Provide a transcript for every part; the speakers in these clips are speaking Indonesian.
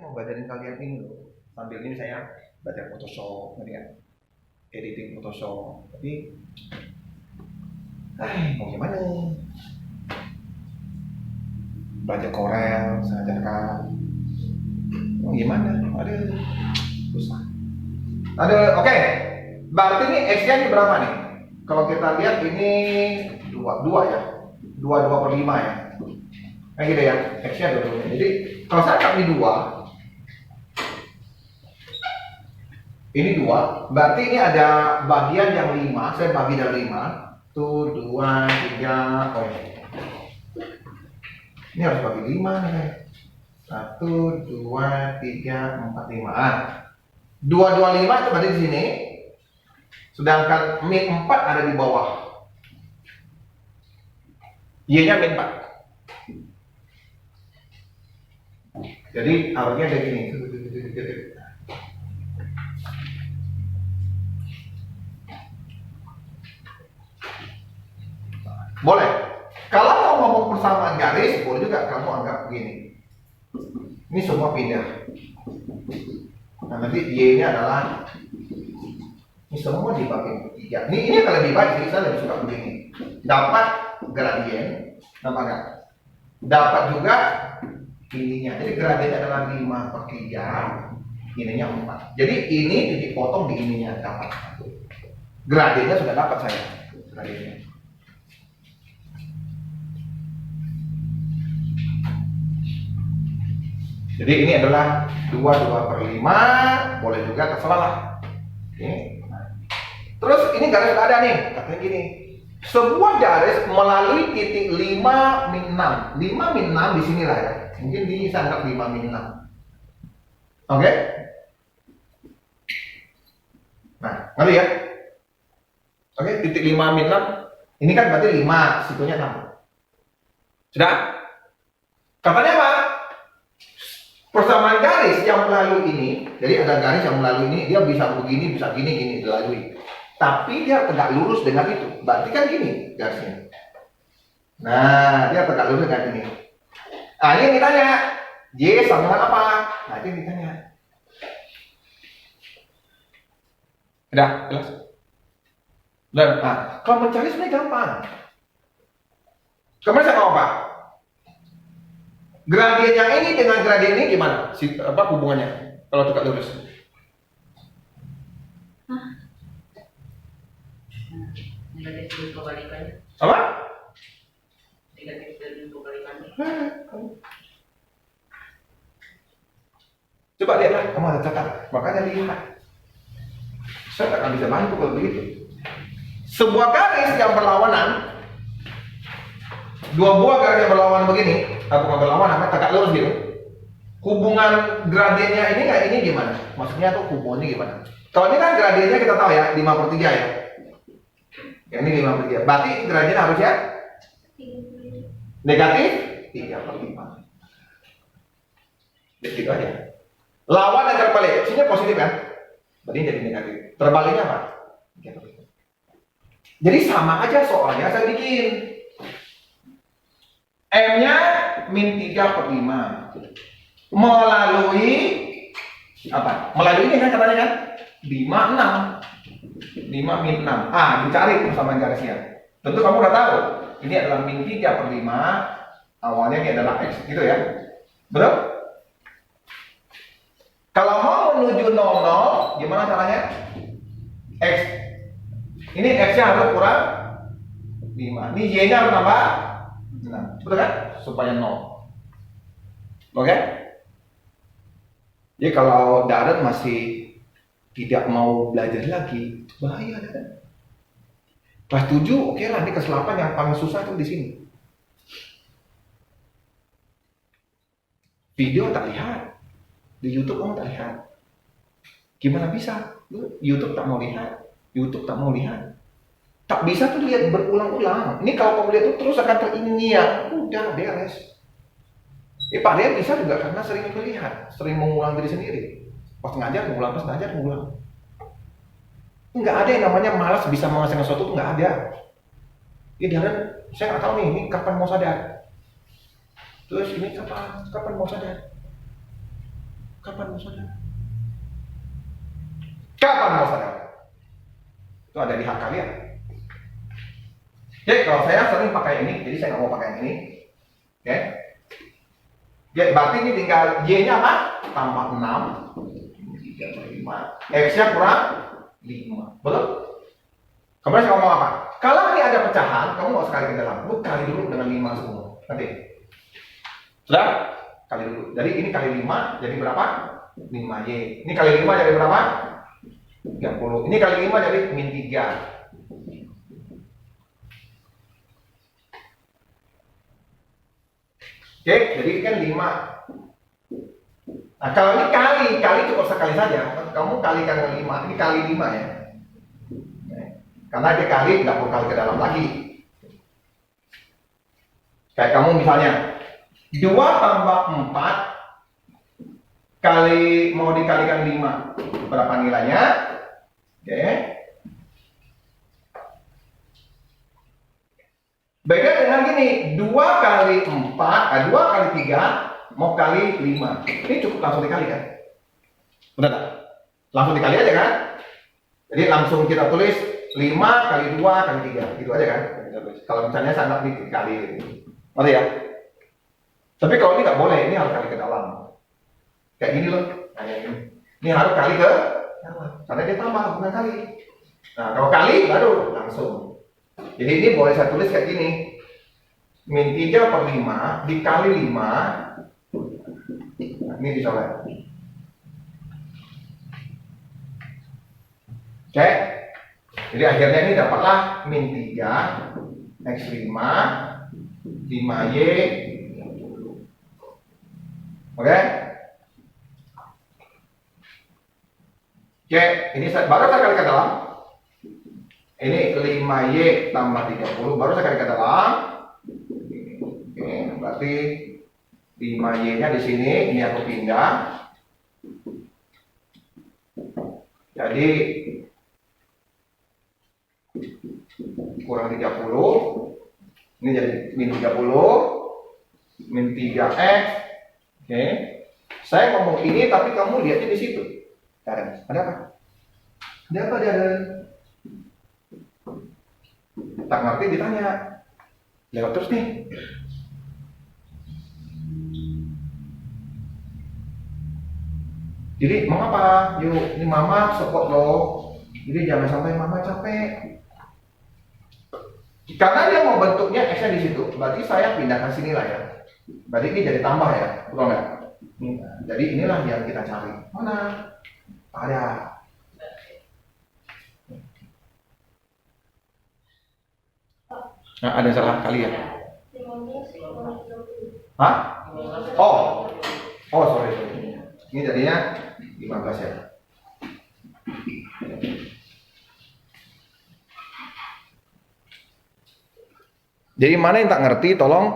Mau ngajarin kalian ini loh, sambil ini saya belajar Photoshop, ya, editing Photoshop. Tapi, mau gimana? Belajar Corel, saya ajarkan. Mau gimana? Ada susah. Ada, oke. Berarti ini X-nya ini berapa nih? Kalau kita lihat ini dua ya, 2/5 ya. Kayak gitu ya, X-nya 2/5. Jadi kalau saya angkat ini 2, ini 2, berarti ini ada bagian yang 5, saya bagi dari 5. Tuh 2, 3, ini harus bagi 5 nih. 1, 2, 3, 4, 5. 2/5 itu berarti di sini. Sedangkan min 4 ada di bawah. Y-nya min 4. Jadi harusnya kayak gini. Boleh. Kalau mau ngomong persamaan garis, boleh juga kamu anggap begini. Ini semua pindah. Nah, nanti Y-nya adalah ini semua dibagi 3. Ini kalau lebih baik sih, saya lebih suka begini. Dapat gradien, namanya. Dapat juga ininya. Jadi gradiennya adalah 5/3, ininya 4. Jadi ini titik potong di ininya dapat. Gradiennya sudah dapat saya. Gradiennya. Jadi ini adalah 2/5, boleh juga terserah lah. Oke. Terus ini garis sudah ada nih, katanya gini. Sebuah garis melalui titik 5 min 6. 5 min 6 di sinilah ya. Mungkin di saya anggap 5 min 6. Oke? Nah, ngerti ya? Oke, titik 5 min 6. Ini kan berarti 5, situnya 6. Sudah? Katanya apa? Persamaan garis yang melalui ini, jadi ada garis yang melalui ini, dia bisa begini, bisa gini, dilalui. Tapi dia tegak lurus dengan itu. Berarti kan gini garisnya. Nah, dia tegak lurus dengan ini. Nah, ini yang ditanya, Y sama dengan apa? Nah, itu yang ditanya. Udah, jelas? Udah. Nah, kalau mencari sebenarnya gampang. Kemarin saya mau apa? Gradien yang ini dengan gradien ini gimana? Hubungannya? Kalau tegak lurus? Negatif kebalikannya. Apa? Negatif dan kebalikannya. Coba lihatlah, kamu ada catat. Makanya lihat. Saya tak akan bisa bantu kalau begitu. Sebuah garis yang berlawanan, dua buah garis yang berlawanan begini, bukan berlawanan, namanya tegak lurus gitu. Hubungan gradiennya ini kayak ini gimana? Maksudnya tuh hubungannya gimana? Kalau ini kan gradiennya kita tahu ya, 5/3 ya. Yang ini 5/3. Berarti gradien harusnya negatif 3/5. Jadi gitu aja. Lawan dan terbalik, sini positif kan? Berarti jadi negatif. Terbaliknya apa? Jadi sama aja soalnya saya bikin. M-nya min 3/5 melalui apa? Melalui ini kan katanya kan 5, 6. 5 min 6. Dicari persamaan garisnya. Tentu kamu udah tahu. Ini adalah min 3/5. Awalnya ini adalah X, gitu ya. Betul? Kalau mau menuju 00, gimana caranya? X. Ini X-nya harus kurang 5. Ini Y-nya harus tambah 6. Betul kan? Supaya 0. Oke? Jadi kalau Darren masih tidak mau belajar lagi, bahaya kan? Kelas 7, oke lah, ini kelas 8 yang paling susah itu di sini. Video tak lihat, di YouTube kamu tak lihat. Gimana bisa? YouTube tak mau lihat, YouTube tak mau lihat. Tak bisa tuh lihat berulang-ulang. Ini kalau kamu lihat tuh terus akan teringat. Udah beres. Pak Rian bisa juga karena sering melihat, sering mengulang diri sendiri. Pas ngajar mengulang, pas ngajar mengulang. Enggak ada yang namanya malas bisa menghasilkan sesuatu tuh nggak ada. Ya Darren, saya nggak tahu nih, ini kapan mau sadar. Terus ini kapan mau sadar? Kapan mau sadar? Kapan mau sadar? Itu ada di hak kalian. Oke, kalau saya sering pakai ini, jadi saya nggak mau pakai yang ini. Oke. Oke, berarti ini tinggal Y-nya apa? Tambah 6, 3, 5. X-nya kurang 5. Betul? Kemudian saya ngomong apa? Kalau ini ada pecahan, kamu mau sekali ke dalam. Lu kali dulu dengan 5 semua. Nanti. Sudah? Kali dulu. Jadi ini kali 5, jadi berapa? 5Y. Ini kali 5 jadi berapa? 30. Ini kali 5 jadi min 3. Oke, jadi kan 5. Nah, kalau ini kali cukup sekali saja. Kamu kalikan dengan 5, ini kali 5 ya. Karena dia kali, nggak perlu kali ke dalam lagi. Kayak kamu misalnya, 2 tambah 4 kali mau dikalikan 5. Berapa nilainya? Oke. Beda dengan gini, 2 kali 4, 2 kali 3, mau kali 5. Ini cukup langsung dikalikan. Benar tak? Langsung dikali aja kan? Jadi langsung kita tulis 5 kali 2 kali 3. Gitu aja kan? Kalau misalnya sangat dikali. Ngerti ya? Tapi kalau ini nggak boleh, ini harus kali ke dalam. Kayak gini loh. Nah, ini harus kali ke dalam. Karena dia tambah, bukan kali. Nah, kalau kali baru langsung. Jadi ini boleh saya tulis kayak gini. Min 3/5 dikali 5. Nah, ini dicoret. Oke. Jadi akhirnya ini dapatlah min 3 X5 5Y. Oke. Oke, ini baru saya kali ke dalam. Ini 5Y tambah 30, baru saya kali ke dalam. Oke, berarti 5Y-nya di sini, ini aku pindah. Jadi kurang 30. Ini jadi min 30, min 3X. Oke. Saya ngomong ini tapi kamu lihatnya di situ. Ada apa? Ada apa dia? Tak ngerti ditanya. Lewat terus nih. Jadi mengapa? Yuk, ini mama support loh. Jadi jangan sampai mama capek. Karena dia mau bentuknya X-nya di situ, berarti saya pindahkan sini lah ya. Berarti ini jadi tambah ya, betul nggak? Jadi inilah yang kita cari. Mana? Ada. Nah, ada yang salah kali ya? Hah? Oh, sorry. Ini jadinya 15 ya. Jadi mana yang tak ngerti, tolong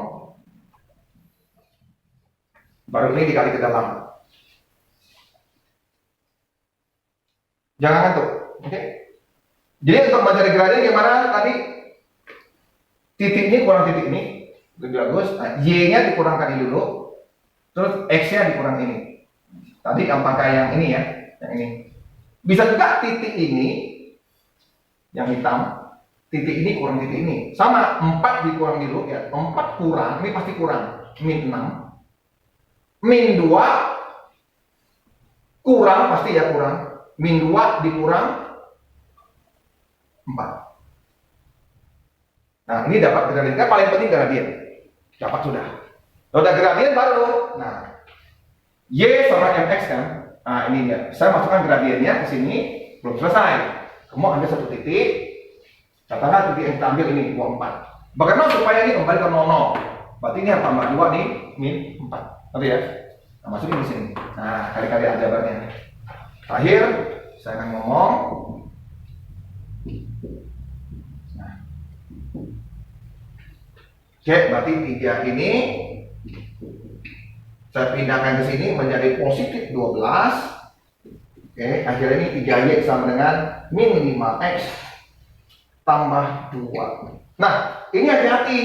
baru ini dikali ke dalam. Jangan ngantuk, oke? Jadi untuk mencari gradien gimana tadi? Titik ini kurang titik ini, lebih bagus. Nah, Y-nya dikurangkan ini dulu, terus X-nya dikurang ini. Tadi yang pakai yang ini ya, yang ini. Bisa juga titik ini, yang hitam, titik ini kurang titik ini. Sama, 4 dikurang dulu ya. 4 kurang, ini pasti kurang. Min 6. Min 2 kurang, pasti ya kurang. Min 2 dikurang 4. Nah, ini dapat gradien. Kan paling penting gradien. Dapat sudah. Kalau udah gradien baru. Nah, Y sama MX kan. Nah, ini dia. Saya masukkan gradiennya ke sini. Belum selesai. Kamu ambil satu titik. Katakan titik yang kita ambil ini 24. Bagaimana supaya ini kembali ke 00? Berarti ini harus tambah 2 nih, min 4. Ngerti ya? Nah, masukin di sini. Nah, kali-kali aljabarnya. Terakhir, saya akan ngomong. Nah. Oke, berarti 3 ini saya pindahkan ke sini menjadi positif 12. Oke, akhirnya ini 3Y sama dengan min 5X tambah 2. Nah, ini hati-hati.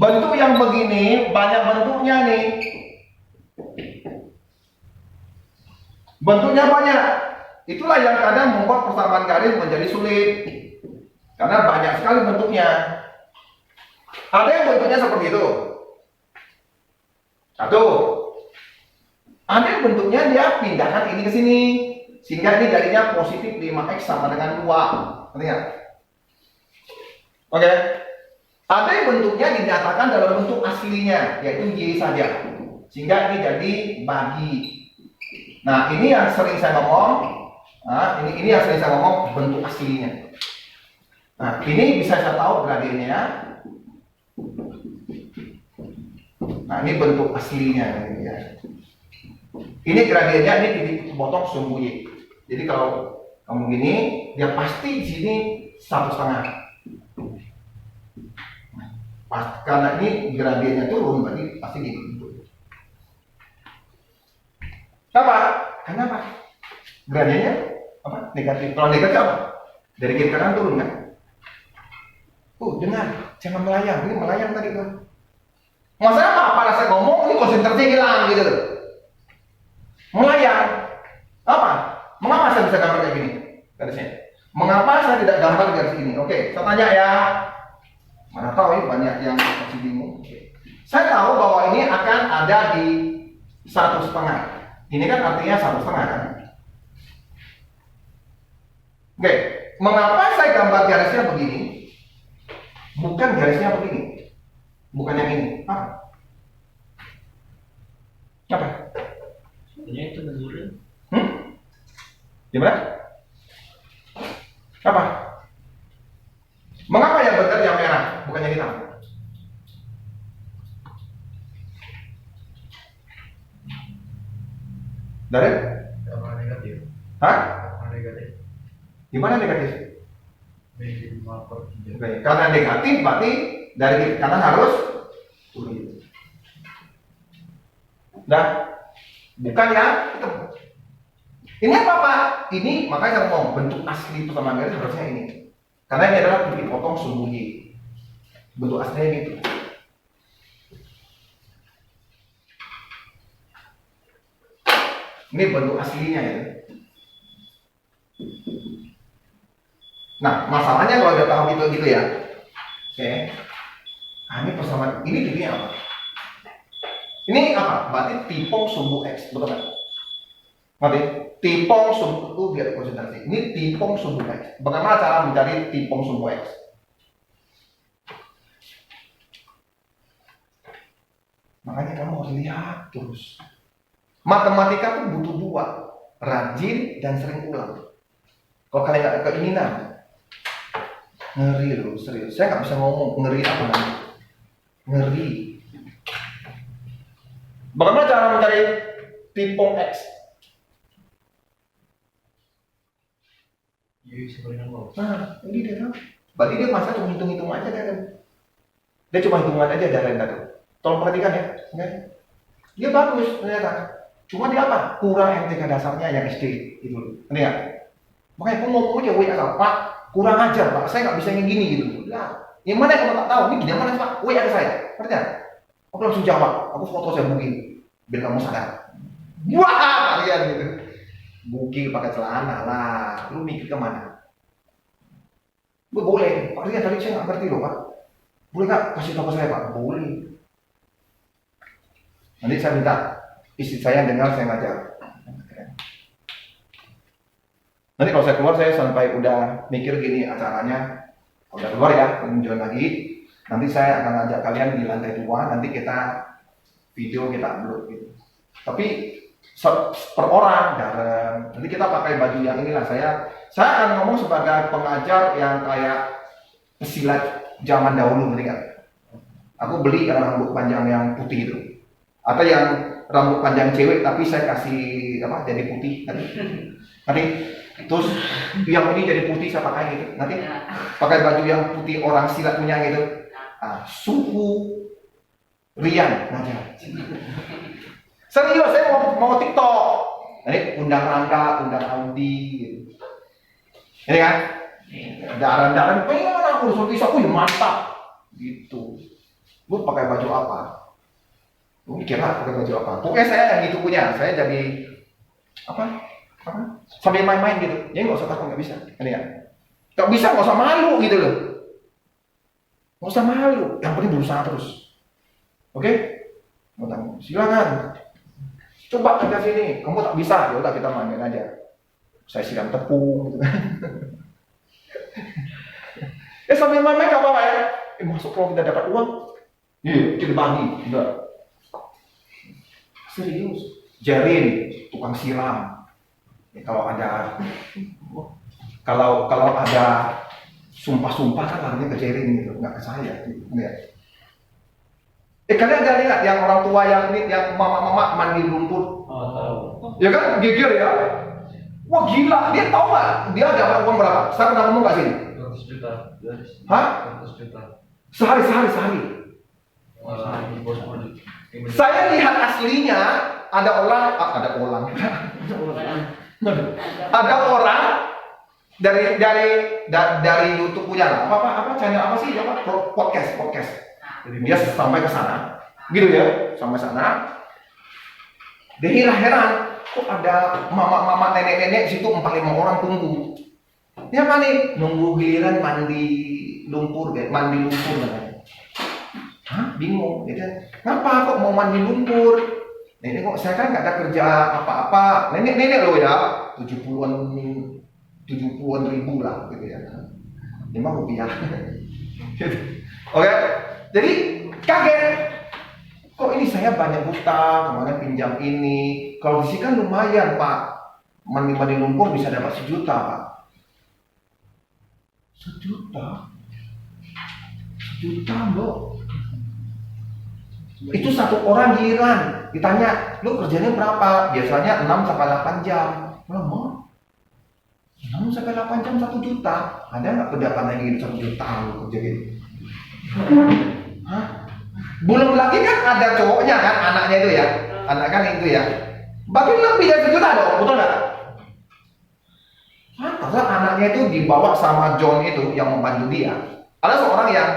Bentuk yang begini banyak bentuknya nih. Bentuknya banyak. Itulah yang kadang membuat persamaan garis menjadi sulit. Karena banyak sekali bentuknya. Ada yang bentuknya seperti itu. Satu. Ada yang bentuknya dia pindahkan ini ke sini. Sehingga ini jadinya positif 5x sama dengan 2. Ngerti nggak? Oke. Ada yang bentuknya dinyatakan dalam bentuk aslinya, yaitu Y saja. Sehingga ini jadi bagi. Nah, ini yang sering saya ngomong. Nah, ini yang sering saya ngomong bentuk aslinya. Nah, ini bisa saya tahu gradiennya. Nah, ini bentuk aslinya. Ya. Ini gradiennya, ini titik potong sumbu Y. Jadi kalau kamu gini, dia pasti di sini 1,5. Karena ini gradiennya turun, berarti pasti gini. Apa? Kenapa? Gradiennya apa? Negatif. Kalau negatif apa? Dari kiri kanan turun kan? Dengar, jangan melayang. Ini melayang tadi tuh. Masalah apa? Saya ngomong ini konsentrasi hilang gitu loh. Melayang. Apa? Mengapa saya bisa gambar kayak gini? Garisnya. Mengapa saya tidak gambar garis ini? Oke, saya tanya ya. Mana tahu ini banyak yang masih bingung. Saya tahu bahwa ini akan ada di 1,5. Ini kan artinya 1,5 kan? Oke, mengapa saya gambar garisnya begini? Bukan garisnya begini. Bukan yang ini. Apa? Sebenarnya itu menurun. Gimana? Apa? Mengapa yang benar yang merah, bukan yang hitam? Dari? Karena negatif. Hah? Karena negatif. Gimana negatif? -5/3. Oke, karena negatif berarti dari kiri kanan harus turun. Nah, bukan ya? Ini apa Pak? Ini makanya saya ngomong bentuk asli persamaan garis harusnya ini. Karena ini adalah titik potong sumbu Y. Bentuk aslinya gitu. Ini bentuk aslinya ya. Nah, masalahnya kalau udah tahu gitu ya. Oke. Nah, ini persamaan. Ini titiknya apa? Ini apa? Berarti tipong sumbu X, betul nggak? Berarti tipong sumbu biar konsentrasi. Ini tipong sumbu X. Bagaimana cara mencari tipong sumbu X? Makanya kamu harus lihat terus. Matematika tuh butuh 2, rajin dan sering ulang. Kalau kalian nggak ada keinginan, ngeri loh, serius. Saya nggak bisa ngomong ngeri apa namanya. Ngeri. Bagaimana cara mencari tipong X? Jadi sebenarnya mau. Nah, ini dia tahu. Berarti dia masa cuma hitung-hitung aja kan? Dia cuma hitungan aja dari tadi. Tolong perhatikan ya, oke? Dia bagus ternyata. Cuma dia apa? Kurang MTK dasarnya yang SD gitu. Ini ya. Makanya aku ngomong aja WA Pak, kurang ajar Pak. Saya nggak bisa yang gini gitu. Ya, yang mana yang nggak tahu? Ini gimana mana Pak? WA ke saya. Ngerti nggak? Aku langsung jawab. Aku foto saya booking biar kamu sadar. Wah, kalian gitu. Booking pakai celana lah. Lu mikir kemana? Boleh. Pak Rian tadi saya nggak ngerti loh Pak. Boleh nggak kasih tahu saya Pak? Boleh. Nanti saya minta istri saya dengar saya ngajar. Nanti kalau saya keluar saya sampai udah mikir gini acaranya, udah keluar ya, join lagi. Nanti saya akan ngajak kalian di lantai 2. Nanti kita video kita upload gitu. Tapi per orang dan nanti kita pakai baju yang inilah. Saya akan ngomong sebagai pengajar yang kayak pesilat zaman dahulu, ngerti nggak? Aku beli yang rambut panjang yang putih itu, atau yang rambut panjang cewek tapi saya kasih apa jadi putih nanti terus yang ini jadi putih saya pakai gitu, nanti pakai baju yang putih orang silat punya gitu. Suku Rian ngajar. Serius, saya mau TikTok. Ini undang Rangga, undang Audi gitu. Ini kan? Daran-daran, pengen aku udah aku ya mantap gitu. Lu pakai baju apa? Lu kira pakai baju apa? Pokoknya saya yang itu punya. Saya jadi apa sambil main-main gitu. Jadi nggak usah takut, nggak bisa. Ini ya. Nggak bisa, nggak usah malu gitu loh. Nggak usah malu. Yang penting berusaha terus. Oke? Silakan. Coba kerja sini. Kamu tak bisa, ya udah kita main aja. Saya siram tepung gitu kan. Sambil main-main nggak apa-apa ya. Masuk kalau kita dapat uang, iya kita bagi. Enggak. Serius. Jarin tukang siram. Kalau ada sumpah-sumpah kan larinya ke Jerin gitu, nggak ke saya. Lihat. Kalian ada lihat yang orang tua yang mama mandi lumpur? Oh, tahu. Ya kan, gigir ya. Wah gila, dia tahu nggak? Dia dapat uang berapa? Saya pernah ngomong nggak sini? 200 juta. Hah? 200 juta. Sehari. Bos. Saya lihat aslinya ada orang dari YouTube punya lah. Apa channel apa sih? Podcast. Dia sampai ke sana, gitu ya, sampai sana. Dia heran, kok ada mama nenek-nenek situ 4-5 orang tunggu. Dia panik, nunggu giliran mandi lumpur namanya. Hah? Bingung, gitu. Kenapa kok mau mandi lumpur? Nenek kok saya kan nggak ada kerja apa-apa. Nenek loh ya, 70-an ribu lah gitu ya. 5 rupiah. Oke, jadi kaget. Kok ini saya banyak hutang, kemarin pinjam ini. Kalau di sini kan lumayan Pak, mandi lumpur bisa dapat 1 juta Pak. 1 juta? 1 juta Mbok. Itu satu orang giliran ditanya, lu kerjanya berapa? Biasanya 6-8 jam. Lama. 6-8 jam 1 juta. Ada nggak pendapatan yang 1 juta lu kerja gitu? Hah? Belum lagi kan ada cowoknya kan, anaknya itu ya, anak kan itu ya. Bagi lebih dari 1 juta dong, betul nggak? Karena anaknya itu dibawa sama John itu yang membantu dia. Ada seorang yang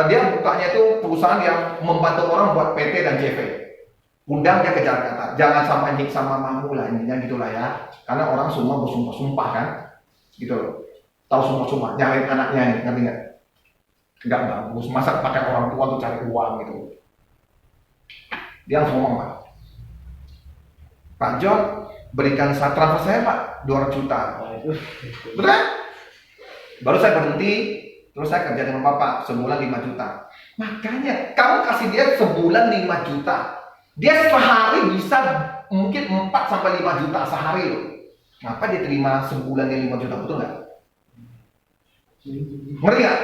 dia bukanya itu perusahaan yang membantu orang buat PT dan CV. Undang dia ke Jakarta, jangan sampai nyiksa mamamu lah, intinya gitulah ya. Karena orang semua bersumpah-sumpah kan, gitu loh. Tahu sumpah-sumpah, nyalain anaknya nih, ngerti nggak? Nggak bagus, masa pakai orang tua untuk cari uang gitu. Dia langsung ngomong, Pak John, berikan transfer saya Pak, 200 juta. Betul kan? Baru saya berhenti, terus saya kerja dengan Bapak, sebulan 5 juta. Makanya, kamu kasih dia sebulan 5 juta. Dia sehari bisa mungkin 4-5 juta sehari loh. Ngapa dia terima sebulan yang 5 juta, betul nggak? Ngerti nggak?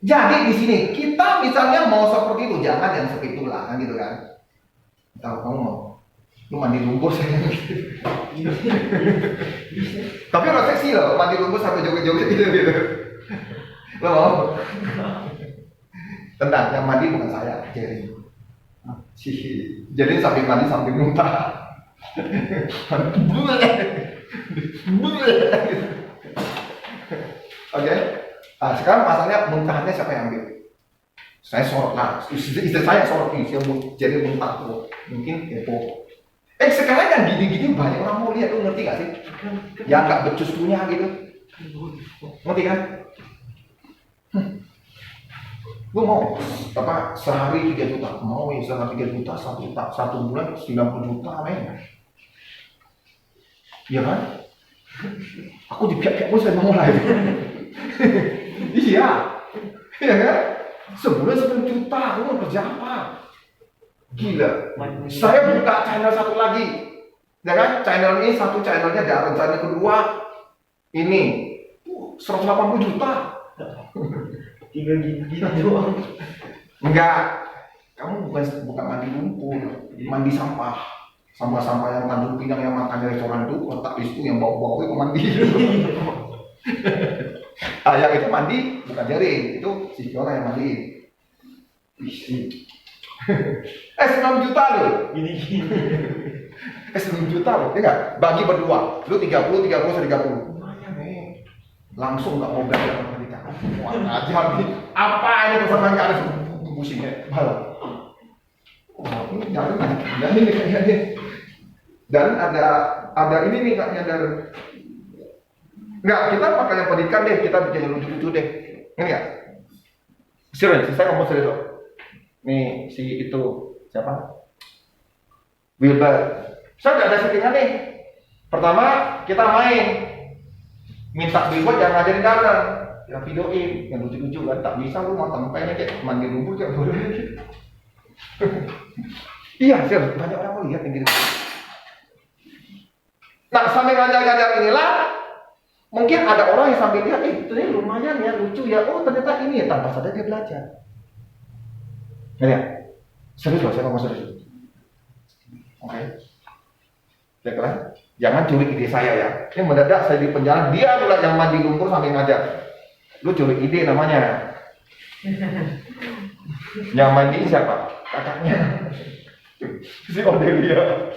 Jadi di sini kita misalnya mau seperti itu, jangan yang seperti itulah, kan gitu kan? Tahu kamu mau? Lu mandi lumpur saya gitu. Tapi orang seksi loh, mandi lumpur sampai joget-joget gitu. Lo mau? Tenang, yang mandi bukan saya, Jerry. Jadi sambil mandi sambil muntah. Oke. Nah, sekarang masalahnya muntahnya siapa yang ambil? Saya sorot lah. Istri saya sorot nih, jadi muntah tuh. Mungkin kepo. Sekarang kan gini-gini banyak orang mau lihat, lu ngerti gak sih? Yang gak becus punya gitu. Ngerti kan? Gue mau apa sehari 3 juta, mau ya sehari 3 juta, 1 bulan 90 juta, men. Iya kan? Aku di pihak-pihak pun saya mau lah itu. Iya kan? Sebulan 9 juta, aku mau kerja apa? Gila. Saya buka channel satu lagi, ya kan? Channel ini satu channelnya ada channel kedua ini 180 juta. 3 gigi doang. Enggak, kamu bukan mandi lumpur, mandi sampah. Sampah-sampah yang Tanjung Pinang yang makan di restoran itu, letak di situ yang bau-bau itu mandi. Yang itu mandi bukan Jaring, itu si Fiona yang mandi. 9 juta loh. Gini. 9 juta loh, ya enggak? Bagi berdua, lu 30, saya 30. Lumayan nih. Langsung nggak mau belajar matematika. Wah, ajar nih. Apa ini persamaan nggak ada pusingnya? Malah. Wah, ini jangan ini kayaknya. Dan ada ini nih Kak nyadar. Enggak, kita pakai yang pendidikan deh, kita bikin yang lucu-lucu deh. Ini ya. Serius, saya ngomong serius loh. Nih si itu siapa? Wilbur. Saya udah ada settingan nih. Pertama kita main, minta Wilbur jangan ngajarin dalam, ya videoin yang lucu-lucu kan. Tak bisa lu mau pengen kayak mandi lumpur kayak bodoh gitu. Iya, serius, banyak orang mau lihat yang gitu. Nah, sambil ngajar-ngajar inilah, mungkin ada orang yang sambil lihat, itu nih lumayan ya, lucu ya, oh ternyata ini ya, tanpa sadar dia belajar. Ya, serius loh, saya ngomong serius. Oke. Ya kan? Jangan curi ide saya ya. Ini mendadak saya di penjara, dia pula yang mandi lumpur sambil ngajar. Lu curi ide namanya. Yang mandi siapa? Kakaknya. Si Odelia.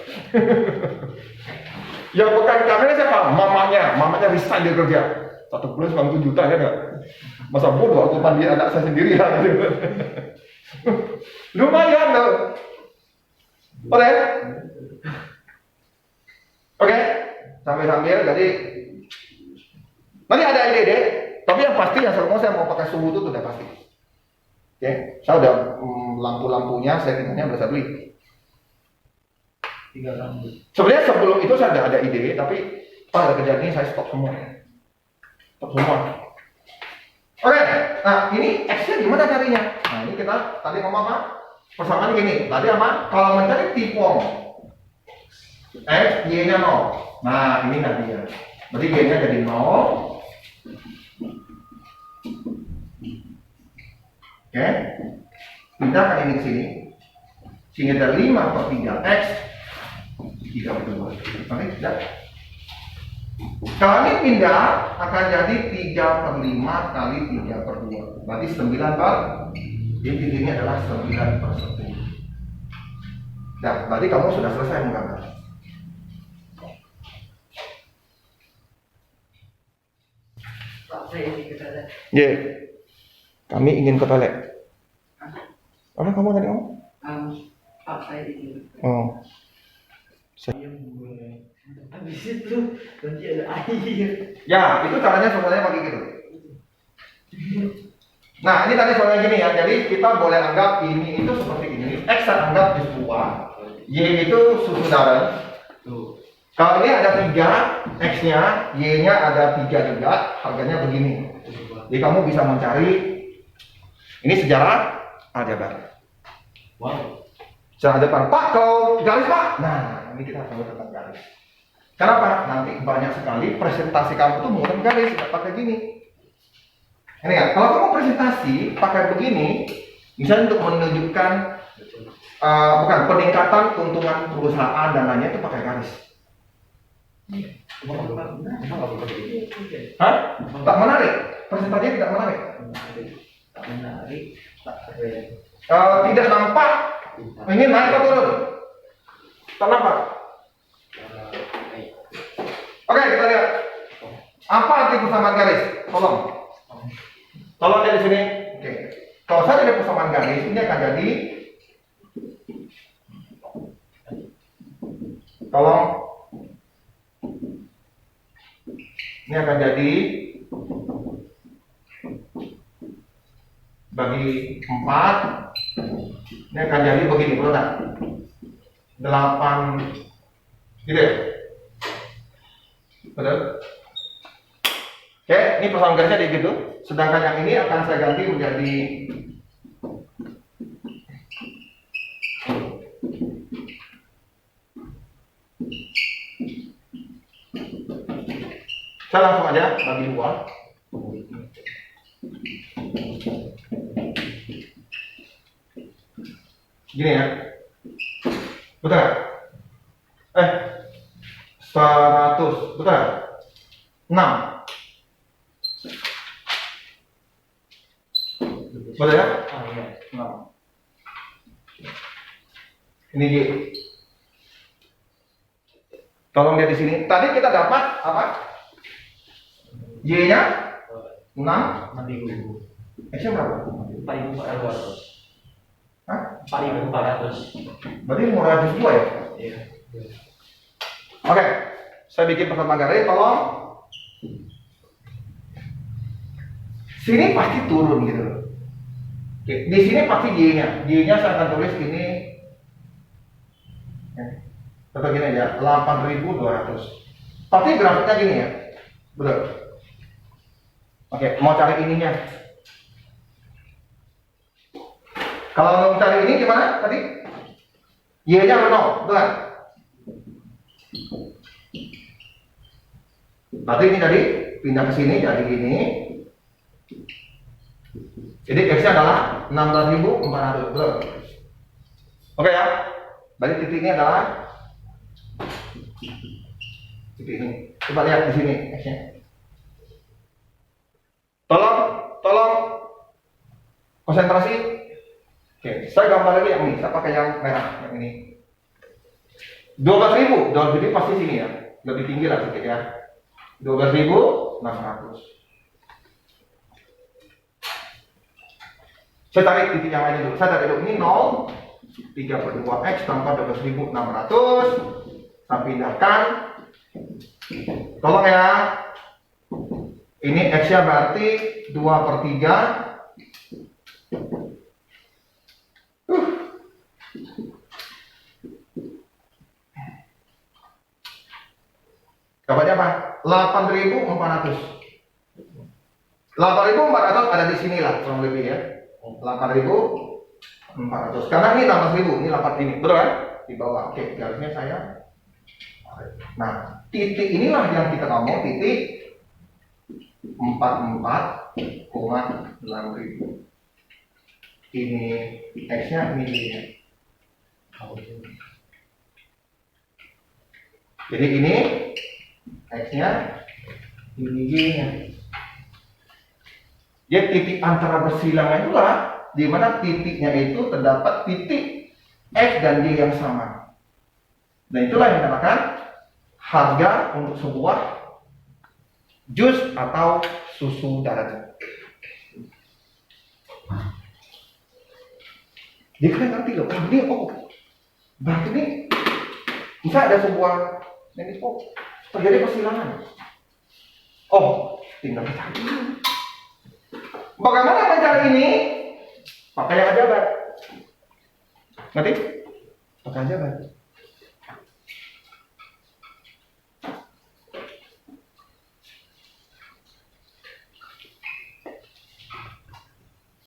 Yang pegang kameranya siapa? Mamanya resign dia kerja. 1 bulan 90 juta kan enggak? Masa bodoh aku mandi anak saya sendiri ya. Lumayan loh. Oke. Sambil-sambil jadi nanti ada ide deh. Tapi yang pasti yang saya mau pakai suhu itu udah pasti. Oke. Saya udah lampu-lampunya settingannya udah saya beli. 3 lampu. Sebenarnya sebelum itu saya ada ide, tapi pas ada kejadian ini saya stop semua. Oke, nah ini X-nya gimana carinya? Nah ini kita tadi ngomong apa? Persamaan gini, tadi apa? Kalau mencari tipong X, Y-nya 0. Nah ini tadi ya. Berarti Y-nya jadi 0. Oke, pindahkan ini ke sini. Sehingga dari 5/3 X 32. Oke, tidak. Kalau ini pindah akan jadi 3/5 kali 3/2. Berarti 9 per. Jadi ini adalah 9/10. Nah, berarti kamu sudah selesai menggambar. Pak, saya ingin ke toilet. Kami ingin ke toilet. Apa kamu tadi ngomong? Pak, saya ingin. Oh. Saya boleh. Habis itu nanti ada air. Ya, itu caranya sebenarnya pakai gitu. Nah, ini tadi soalnya gini ya. Jadi kita boleh anggap ini itu seperti ini. X saya anggap jus buah. Y itu susu darah. Tuh. Kalau ini ada 3 X-nya, Y-nya ada 3 juga. Harganya begini. Jadi kamu bisa mencari. Ini sejarah aljabar. Wow. Sejarah aljabar. Pak, kalau garis Pak. Nah, ini kita harus tetap garis. Kenapa? Nanti banyak sekali presentasi kamu tuh menggunakan garis, tidak pakai gini. Ini ya, kalau kamu presentasi pakai begini, misalnya untuk menunjukkan bukan peningkatan keuntungan perusahaan dan lainnya itu pakai garis. Hah? Tak menarik. Presentasinya tidak menarik. Tak menarik, tak keren. Tidak nampak. Ini naik atau turun? Tak nampak. Oke, kita lihat. Apa arti persamaan garis? Tolong dari sini. Oke. Kalau saya ada persamaan garis, ini akan jadi. Tolong. Ini akan jadi bagi 4. Ini akan jadi begini, betul tak? 8 gitu ya? Betul? Oke, ini persamaan garisnya di gitu. Sedangkan yang ini akan saya ganti menjadi saya langsung aja bagi 2. Gini ya. Betul gak? 100, betul gak? 6. Betul ya? Iya. 6. Ini Y. Tolong lihat di sini. Tadi kita dapat apa? Y-nya 6. 4.000. X-nya berapa? 4.400. Hah? 4.400. Berarti 502 ya? Iya. Oke, saya bikin pertama garis, tolong. Sini pasti turun gitu loh. Oke, di sini pasti Y-nya. Y-nya saya akan tulis ini. Atau gini aja, 8.200. Pasti grafiknya gini ya. Betul. Oke, mau cari ininya. Kalau mau cari ini gimana tadi? Y-nya 0, betul kan? Berarti ini tadi pindah ke sini jadi gini. Jadi X-nya adalah 16.400, betul? Oke ya. Berarti titiknya adalah titik ini. Coba lihat di sini X-nya. Tolong konsentrasi. Oke, saya gambar lagi yang ini. Saya pakai yang merah, yang ini. 12.000, jadi pasti sini ya. Lebih tinggi lah sedikit ya. 12.600. Saya tarik titik yang lain dulu. Saya tarik dulu ini 0, 3/2 X tambah 12.600. Saya pindahkan. Tolong ya. Ini X-nya berarti 2/3. Dapatnya apa? 8.400. 8.400 ada di sini lah kurang lebih ya. 8.400. Karena ini 16.000, ini 8 ini, betul kan? Di bawah. Oke, garisnya saya. Nah, titik inilah yang kita ngomong titik 44,6.000. Ini X-nya, ini Y-nya. Jadi ini X-nya, ini Y-nya. Jadi titik antara bersilangnya itulah di mana titiknya itu terdapat titik X dan Y yang sama. Dan itulah yang dinamakan harga untuk sebuah jus atau susu darah. Dia kalian ngerti loh, ini berarti ini bisa ada sebuah ini terjadi persilangan. Oh, tinggal cari. Bagaimana mencari ini? Pakai yang ajabat. Ngerti? Pakai ajabat.